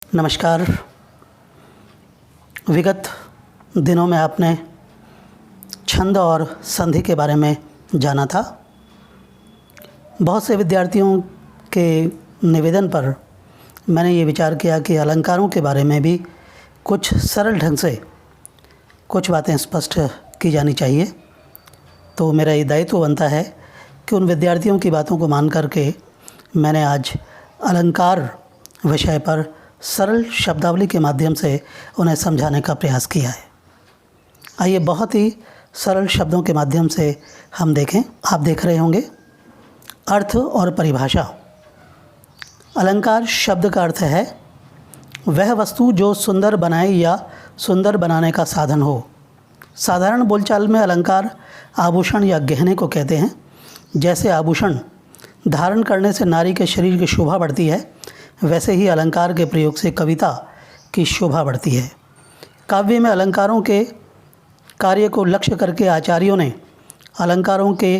नमस्कार। विगत दिनों में आपने छंद और संधि के बारे में जाना था। बहुत से विद्यार्थियों के निवेदन पर मैंने ये विचार किया कि अलंकारों के बारे में भी कुछ सरल ढंग से कुछ बातें स्पष्ट की जानी चाहिए। तो मेरा ये दायित्व बनता है कि उन विद्यार्थियों की बातों को मान करके मैंने आज अलंकार विषय पर सरल शब्दावली के माध्यम से उन्हें समझाने का प्रयास किया है। आइए बहुत ही सरल शब्दों के माध्यम से हम देखें। आप देख रहे होंगे अर्थ और परिभाषा। अलंकार शब्द का अर्थ है वह वस्तु जो सुंदर बनाए या सुंदर बनाने का साधन हो। साधारण बोलचाल में अलंकार आभूषण या गहने को कहते हैं। जैसे आभूषण धारण करने से नारी के शरीर की शोभा बढ़ती है, वैसे ही अलंकार के प्रयोग से कविता की शोभा बढ़ती है। काव्य में अलंकारों के कार्य को लक्ष्य करके आचार्यों ने अलंकारों के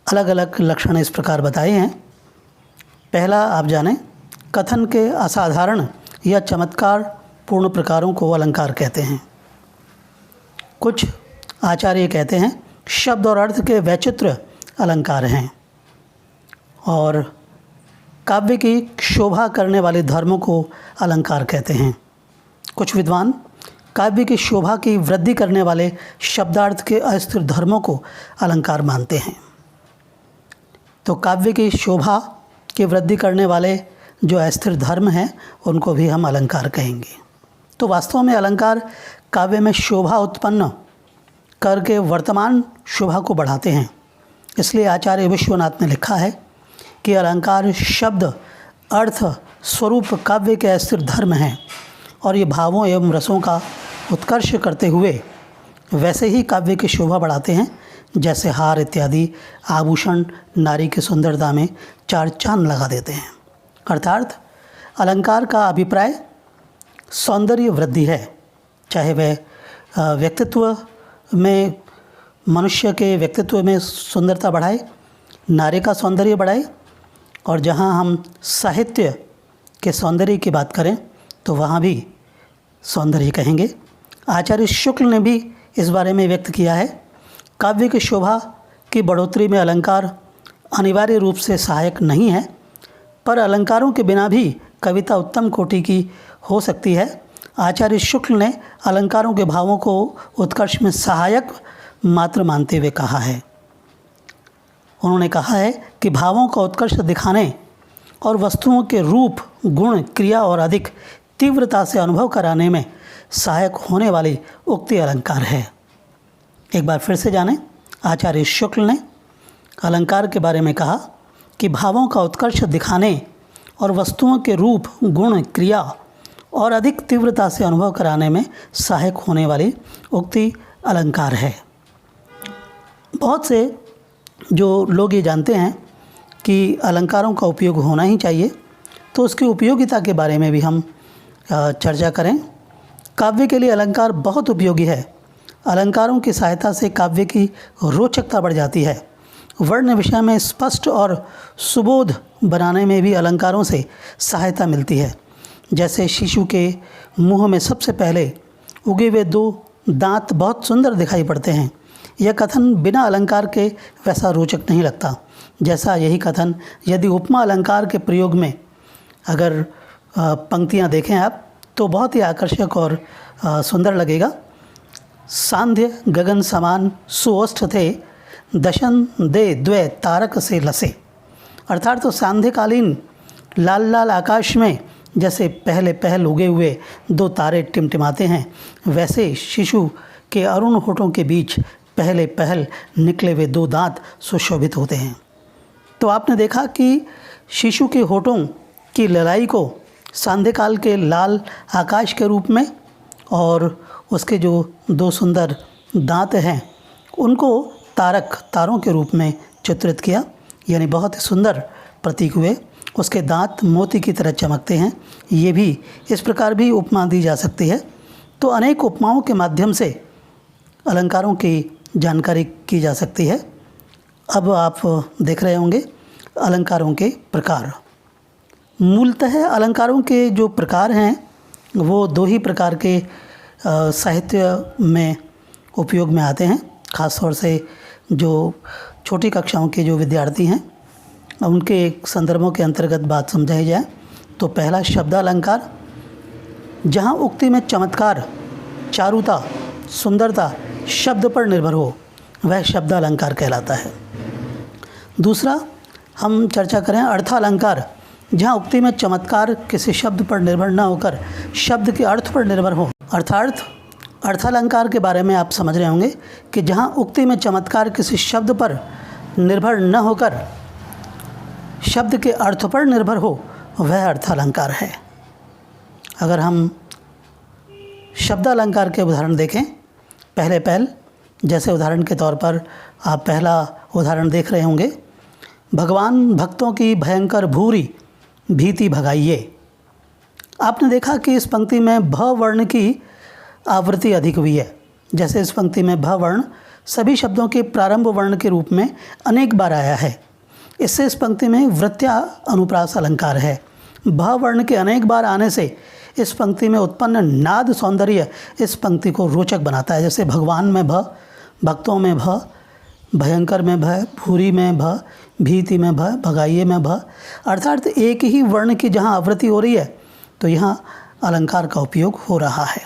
अलग अलग लक्षण इस प्रकार बताए हैं। पहला आप जानें, कथन के असाधारण या चमत्कार पूर्ण प्रकारों को अलंकार कहते हैं। कुछ आचार्य कहते हैं शब्द और अर्थ के वैचित्र्य अलंकार हैं। और काव्य की शोभा करने वाले धर्मों को अलंकार कहते हैं। कुछ विद्वान काव्य की शोभा की वृद्धि करने वाले शब्दार्थ के अस्थिर धर्मों को अलंकार मानते हैं। तो काव्य की शोभा की वृद्धि करने वाले जो अस्थिर धर्म हैं उनको भी हम अलंकार कहेंगे। तो वास्तव में अलंकार काव्य में शोभा उत्पन्न करके वर्तमान शोभा को बढ़ाते हैं। इसलिए आचार्य विश्वनाथ ने लिखा है कि अलंकार शब्द अर्थ स्वरूप काव्य के अस्थिर धर्म हैं और ये भावों एवं रसों का उत्कर्ष करते हुए वैसे ही काव्य की शोभा बढ़ाते हैं जैसे हार इत्यादि आभूषण नारी की सुंदरता में चार चांद लगा देते हैं। अर्थात अलंकार का अभिप्राय सौंदर्य वृद्धि है, चाहे वह व्यक्तित्व में मनुष्य के व्यक्तित्व में सुंदरता बढ़ाए, नारी का सौंदर्य बढ़ाए। और जहाँ हम साहित्य के सौंदर्य की बात करें तो वहाँ भी सौंदर्य कहेंगे। आचार्य शुक्ल ने भी इस बारे में व्यक्त किया है, काव्य की शोभा की बढ़ोतरी में अलंकार अनिवार्य रूप से सहायक नहीं है, पर अलंकारों के बिना भी कविता उत्तम कोटि की हो सकती है। आचार्य शुक्ल ने अलंकारों के भावों को उत्कर्ष में सहायक मात्र मानते हुए कहा है। उन्होंने कहा है कि भावों का उत्कर्ष दिखाने और वस्तुओं के रूप गुण क्रिया और अधिक तीव्रता से अनुभव कराने में सहायक होने वाली उक्ति अलंकार है। एक बार फिर से जानें, आचार्य शुक्ल ने अलंकार के बारे में कहा कि भावों का उत्कर्ष दिखाने और वस्तुओं के रूप गुण क्रिया और अधिक तीव्रता से अनुभव कराने में सहायक होने वाली उक्ति अलंकार है। बहुत से जो लोग ये जानते हैं कि अलंकारों का उपयोग होना ही चाहिए, तो उसकी उपयोगिता के बारे में भी हम चर्चा करें। काव्य के लिए अलंकार बहुत उपयोगी है। अलंकारों की सहायता से काव्य की रोचकता बढ़ जाती है। वर्ण विषय में स्पष्ट और सुबोध बनाने में भी अलंकारों से सहायता मिलती है। जैसे शिशु के मुँह में सबसे पहले उगे हुए दो दांत बहुत सुंदर दिखाई पड़ते हैं। यह कथन बिना अलंकार के वैसा रोचक नहीं लगता, जैसा यही कथन यदि उपमा अलंकार के प्रयोग में अगर पंक्तियाँ देखें आप तो बहुत ही आकर्षक और सुंदर लगेगा। सांध्य गगन समान सुओष्ठ थे, दशन दे द्वै तारक से लसे। अर्थात तो सांध्यकालीन लाल लाल आकाश में जैसे पहले पहल उगे हुए दो तारे टिमटिमाते हैं, वैसे शिशु के अरुण होठों के बीच पहले पहल निकले हुए दो दांत सुशोभित होते हैं। तो आपने देखा कि शिशु के होठों की ललाई को सांध्यकाल के लाल आकाश के रूप में और उसके जो दो सुंदर दांत हैं उनको तारों के रूप में चित्रित किया, यानी बहुत ही सुंदर प्रतीक हुए। उसके दांत मोती की तरह चमकते हैं। ये भी इस प्रकार भी उपमा दी जा सकती है। तो अनेक उपमाओं के माध्यम से अलंकारों की जानकारी की जा सकती है। अब आप देख रहे होंगे अलंकारों के प्रकार। मूलतः अलंकारों के जो प्रकार हैं वो दो ही प्रकार के साहित्य में उपयोग में आते हैं। ख़ास तौर से जो छोटी कक्षाओं के जो विद्यार्थी हैं उनके संदर्भों के अंतर्गत बात समझाई जाए तो पहला शब्दालंकार, जहाँ उक्ति में चमत्कार, चारुता, सुंदरता शब्द पर निर्भर हो, वह शब्दालंकार कहलाता है। दूसरा हम चर्चा करें अर्थालंकार, जहाँ उक्ति में चमत्कार किसी शब्द पर निर्भर न होकर शब्द के अर्थ पर निर्भर हो। अर्थालंकार के बारे में आप समझ रहे होंगे कि जहाँ उक्ति में चमत्कार किसी शब्द पर निर्भर न होकर शब्द के अर्थ पर निर्भर हो, वह अर्थालंकार है। अगर हम शब्दालंकार के उदाहरण देखें पहले जैसे उदाहरण के तौर पर आप पहला उदाहरण देख रहे होंगे, भगवान भक्तों की भयंकर भूरी भीति भगाइए। आपने देखा कि इस पंक्ति में भ वर्ण की आवृत्ति अधिक हुई है। जैसे इस पंक्ति में भ वर्ण सभी शब्दों के प्रारंभ वर्ण के रूप में अनेक बार आया है। इससे इस पंक्ति में वृत्या अनुप्रास अलंकार है। भ वर्ण के अनेक बार आने से इस पंक्ति में उत्पन्न नाद सौंदर्य इस पंक्ति को रोचक बनाता है। जैसे भगवान में भ, भक्तों में भ, भयंकर में भ, भूरी में भ, भीति में भ, भगाइए में भ, अर्थात एक ही वर्ण की जहाँ आवृत्ति हो रही है तो यहाँ अलंकार का उपयोग हो रहा है।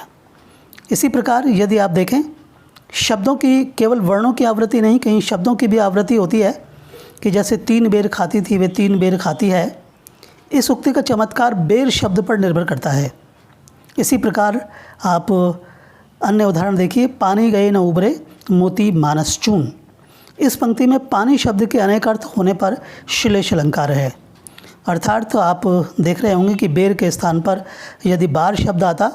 इसी प्रकार यदि आप देखें शब्दों की केवल वर्णों की आवृत्ति नहीं, कहीं शब्दों की भी आवृत्ति होती है कि जैसे 3 बेर खाती थी वे 3 बेर खाती है। इस उक्ति का चमत्कार बेर शब्द पर निर्भर करता है। इसी प्रकार आप अन्य उदाहरण देखिए, पानी गए न उबरे मोती मानस चून। इस पंक्ति में पानी शब्द के अनेक अर्थ होने पर श्लेष अलंकार है। अर्थात तो आप देख रहे होंगे कि बेर के स्थान पर यदि बार शब्द आता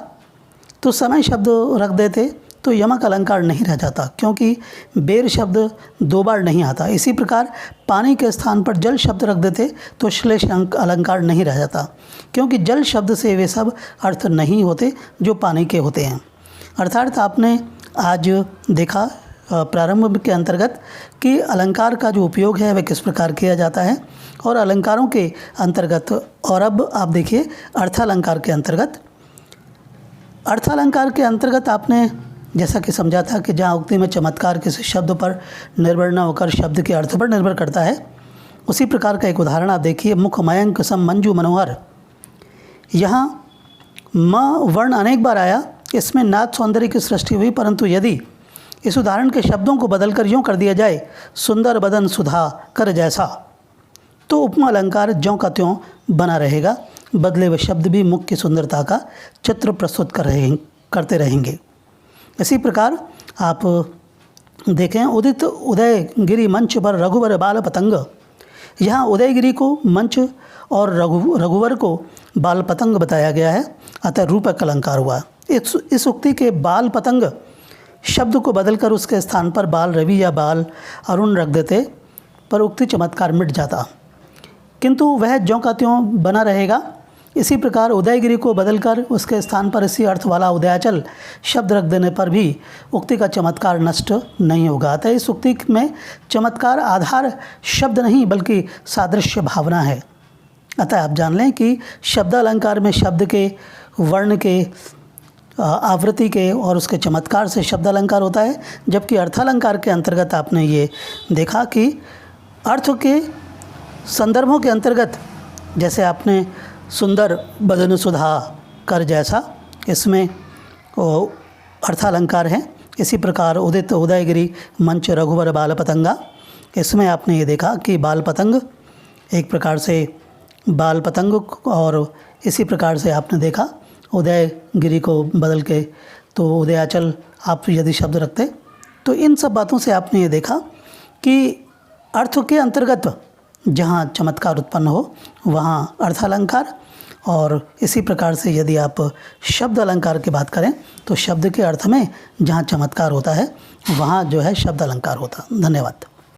तो समय शब्द रख देते तो यमक अलंकार नहीं रह जाता, क्योंकि बेर शब्द 2 बार नहीं आता। इसी प्रकार पानी के स्थान पर जल शब्द रख देते तो श्लेष अलंकार नहीं रह जाता, क्योंकि जल शब्द से वे सब अर्थ नहीं होते जो पानी के होते हैं। अर्थात आपने आज देखा प्रारंभ के अंतर्गत कि अलंकार का जो उपयोग है वह किस प्रकार किया जाता है और अलंकारों के अंतर्गत। और अब आप देखिए अर्थालंकार के अंतर्गत आपने जैसा कि समझा था कि जहाँ उक्ति में चमत्कार किसी शब्द पर निर्भर न होकर शब्द के अर्थ पर निर्भर करता है, उसी प्रकार का एक उदाहरण आप देखिए, मुख मयंक सम मंजू मनोहर। यहाँ म वर्ण अनेक बार आया, इसमें नाद सौंदर्य की सृष्टि हुई, परंतु यदि इस उदाहरण के शब्दों को बदलकर यूँ कर दिया जाए सुंदर बदन सुधा कर जैसा, तो उपमा अलंकार ज्यों का त्यों बना रहेगा। बदले हुए शब्द भी मुख की सुंदरता का चित्र प्रस्तुत करते रहेंगे। इसी प्रकार आप देखें उदित उदयगिरी मंच पर रघुवर बाल पतंग। यहाँ उदयगिरी को मंच और रघुवर को बाल पतंग बताया गया है, अतः रूपक अलंकार हुआ। इस उक्ति के बाल पतंग शब्द को बदलकर उसके स्थान पर बाल रवि या बाल अरुण रख देते पर उक्ति चमत्कार मिट जाता, किंतु वह ज्यों का त्यों बना रहेगा। इसी प्रकार उदयगिरी को बदलकर उसके स्थान पर इसी अर्थ वाला उदयाचल शब्द रख देने पर भी उक्ति का चमत्कार नष्ट नहीं होगा। अतः इस उक्ति में चमत्कार आधार शब्द नहीं बल्कि सादृश्य भावना है। अतः आप जान लें कि शब्दालंकार में शब्द के, वर्ण के, आवृत्ति के और उसके चमत्कार से शब्दालंकार होता है, जबकि अर्थालंकार के अंतर्गत आपने ये देखा कि अर्थ के संदर्भों के अंतर्गत, जैसे आपने सुंदर बदन सुधा कर जैसा, इसमें अर्थालंकार है। इसी प्रकार उदित उदयगिरी मंच रघुवर बाल पतंगा, इसमें आपने ये देखा कि बाल पतंग एक प्रकार से बाल पतंग, और इसी प्रकार से आपने देखा उदयगिरी को बदल के तो उदयाचल आप यदि शब्द रखते, तो इन सब बातों से आपने ये देखा कि अर्थ के अंतर्गत जहाँ चमत्कार उत्पन्न हो वहाँ अर्थालंकार, और इसी प्रकार से यदि आप शब्द अलंकार की बात करें तो शब्द के अर्थ में जहाँ चमत्कार होता है वहाँ जो है शब्द अलंकार होता। धन्यवाद।